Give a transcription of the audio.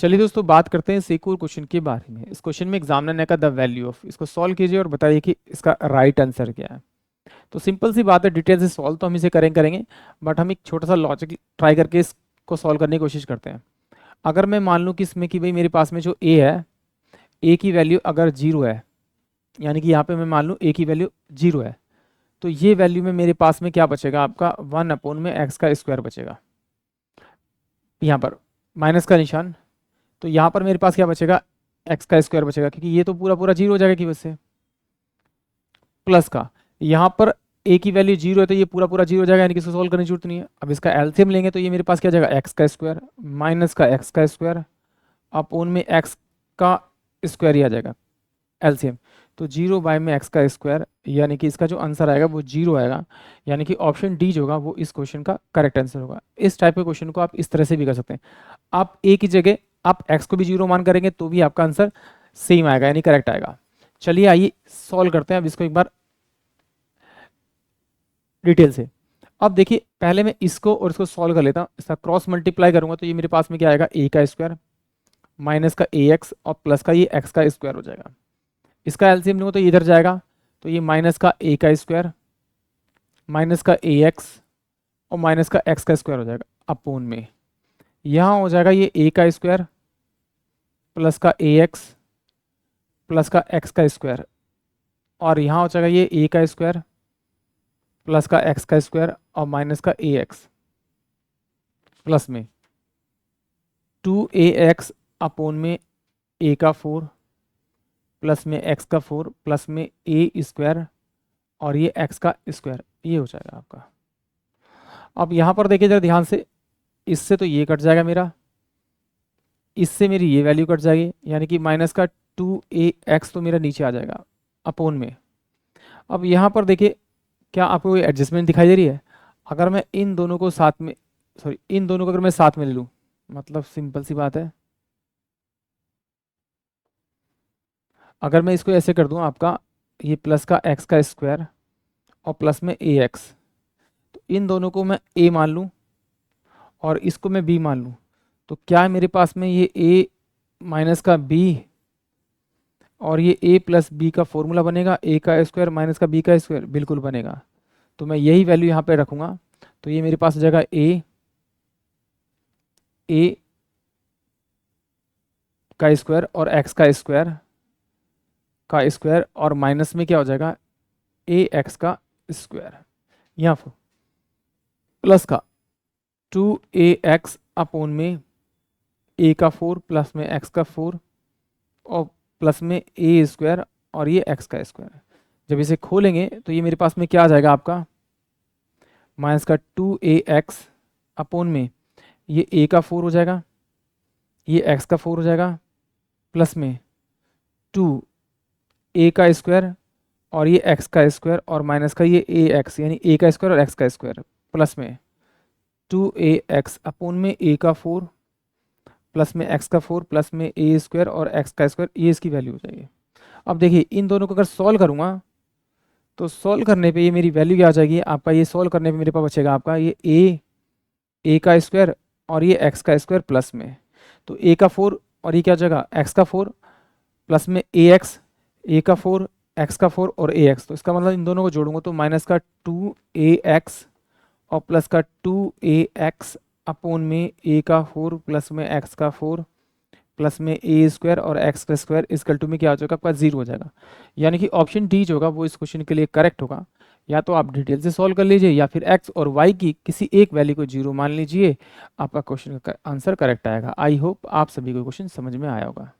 चलिए दोस्तों बात करते हैं इस एक और क्वेश्चन के बारे में। इस क्वेश्चन में एग्जामिनर ने कहा द वैल्यू ऑफ, इसको सॉल्व कीजिए और बताइए कि इसका राइट आंसर क्या है। तो सिंपल सी बात है, डिटेल से सॉल्व तो हम इसे करेंगे, बट हम एक छोटा सा लॉजिक ट्राई करके इसको सॉल्व करने की कोशिश करते हैं। अगर मैं मान लूँ कि इसमें कि भाई मेरे पास में जो ए है, ए की वैल्यू अगर जीरो है, यानी कि यहाँ पे मैं मान लूँ ए की वैल्यू जीरो है, तो ये वैल्यू में मेरे पास में क्या बचेगा आपका 1/x का स्क्वायर बचेगा। यहाँ पर माइनस का निशान, तो यहाँ पर मेरे पास क्या बचेगा, एक्स का स्क्वायर बचेगा, क्योंकि ये तो पूरा पूरा जीरो हो जाएगा की वजह से। प्लस का यहाँ पर ए की वैल्यू जीरो है तो ये पूरा पूरा जीरो हो जाएगा, यानी कि इसको सोल्व करने की जरूरत नहीं है। अब इसका एलसीएम लेंगे तो ये मेरे पास क्या जाएगा, एक्स का स्क्वायर माइनस का एक्स का स्क्वायर अपोन में एक्स का स्क्वायर ही आ जाएगा एलसीएम। तो जीरो बाय में एक्स का स्क्वायर, यानी कि इसका जो आंसर आएगा वो जीरो आएगा, यानी कि ऑप्शन डी जो होगा वो इस क्वेश्चन का करेक्ट आंसर होगा। इस टाइप के क्वेश्चन को आप इस तरह से भी कर सकते हैं। आप ए की जगह आप एक्स को भी जीरो मान करेंगे तो भी आपका आंसर सेम आएगा, यानी करेक्ट आएगा। चलिए आइए सॉल्व करते हैं अब इसको एक बार डिटेल से। अब देखिए पहले मैं इसको और इसको सॉल्व कर लेता हूँ। इसका क्रॉस मल्टीप्लाई करूंगा तो ये मेरे पास में क्या आएगा, ए का स्क्वायर माइनस का ए एक्स और प्लस का ये एक्स का स्क्वायर हो जाएगा। इसका एलसीएम लूंगा तो ये इधर जाएगा, तो ये माइनस का ए का स्क्वायर माइनस का ए एक्स और माइनस का एक्स का स्क्वायर हो जाएगा अपोन में, यहाँ हो जाएगा ये ए का स्क्वायर प्लस का ए एक्स प्लस का एक्स का स्क्वायर, और यहाँ हो जाएगा ये ए का स्क्वायर प्लस का एक्स का स्क्वायर और माइनस का ए एक्स प्लस में 2ax अपोन में ए का 4 प्लस में एक्स का 4 प्लस में ए स्क्वायर और ये एक्स का स्क्वायर, ये हो जाएगा आपका। अब यहाँ पर देखिए जरा ध्यान से, इससे तो ये कट जाएगा मेरा, इससे मेरी ये वैल्यू कट जाएगी, यानी कि माइनस का 2ax तो मेरा नीचे आ जाएगा अपोन में। अब यहाँ पर देखिए क्या आपको कोई एडजस्टमेंट दिखाई दे रही है। अगर मैं इन दोनों को साथ में, सॉरी इन दोनों को अगर मैं साथ में ले लूँ, मतलब सिंपल सी बात है, अगर मैं इसको ऐसे कर दूं आपका ये प्लस का एक्स का स्क्वायर और प्लस में ए एक्स, तो इन दोनों को मैं ए मान लूं और इसको मैं बी मान लूं, तो क्या मेरे पास में ये ए माइनस का बी और ये ए प्लस बी का फॉर्मूला बनेगा, ए का स्क्वायर माइनस का बी का स्क्वायर, बिल्कुल बनेगा। तो मैं यही वैल्यू यहाँ पे रखूँगा, तो ये मेरे पास हो जाएगा ए का स्क्वायर और एक्स का स्क्वायर और माइनस में क्या हो जाएगा, ए एक्स का स्क्वायर, यहाँ पर प्लस का 2ax अपोन में ए का 4 प्लस में एक्स का 4 और प्लस में ए स्क्वायर और ये एक्स का स्क्वायर। जब इसे खोलेंगे तो ये मेरे पास में क्या आ जाएगा आपका, माइनस का 2ax अपोन में ये ए का 4 हो जाएगा, ये एक्स का 4 हो जाएगा, प्लस में 2a का स्क्वायर और ये एक्स का स्क्वायर और माइनस का ये ए एक्स, यानी ए का स्क्वायर और एक्स का स्क्वायर, प्लस में 2ax अपोन में ए का 4 प्लस में एक्स का 4 प्लस में ए स्क्वायर और एक्स का स्क्वायर, ये इसकी वैल्यू हो जाएगी। अब देखिए इन दोनों को अगर सॉल्व करूँगा तो सॉल्व करने पे ये मेरी वैल्यू क्या आ जाएगी आपका, ये सॉल्व करने पे मेरे पास बचेगा आपका ये ए का स्क्वायर और ये एक्स का स्क्वायर प्लस में, तो ए का 4 और ये क्या हो जाएगा एक्स का 4 प्लस में ए एक्स, ए का 4 एक्स का 4 और ए एक्स, तो इसका मतलब इन दोनों को जोड़ूंगा तो माइनस का 2ax और प्लस का 2ax अपोन में ए का 4 प्लस में एक्स का 4 प्लस में ए स्क्वायर और एक्स का स्क्वायर इक्वल टू में क्या हो जाएगा आपका 0 हो जाएगा। यानी कि ऑप्शन डी जो होगा वो इस क्वेश्चन के लिए करेक्ट होगा। या तो आप डिटेल से सॉल्व कर लीजिए या फिर एक्स और वाई की किसी एक वैल्यू को 0 मान लीजिए, आपका क्वेश्चन का आंसर करेक्ट आएगा। आई होप आप सभी को क्वेश्चन समझ में आया होगा।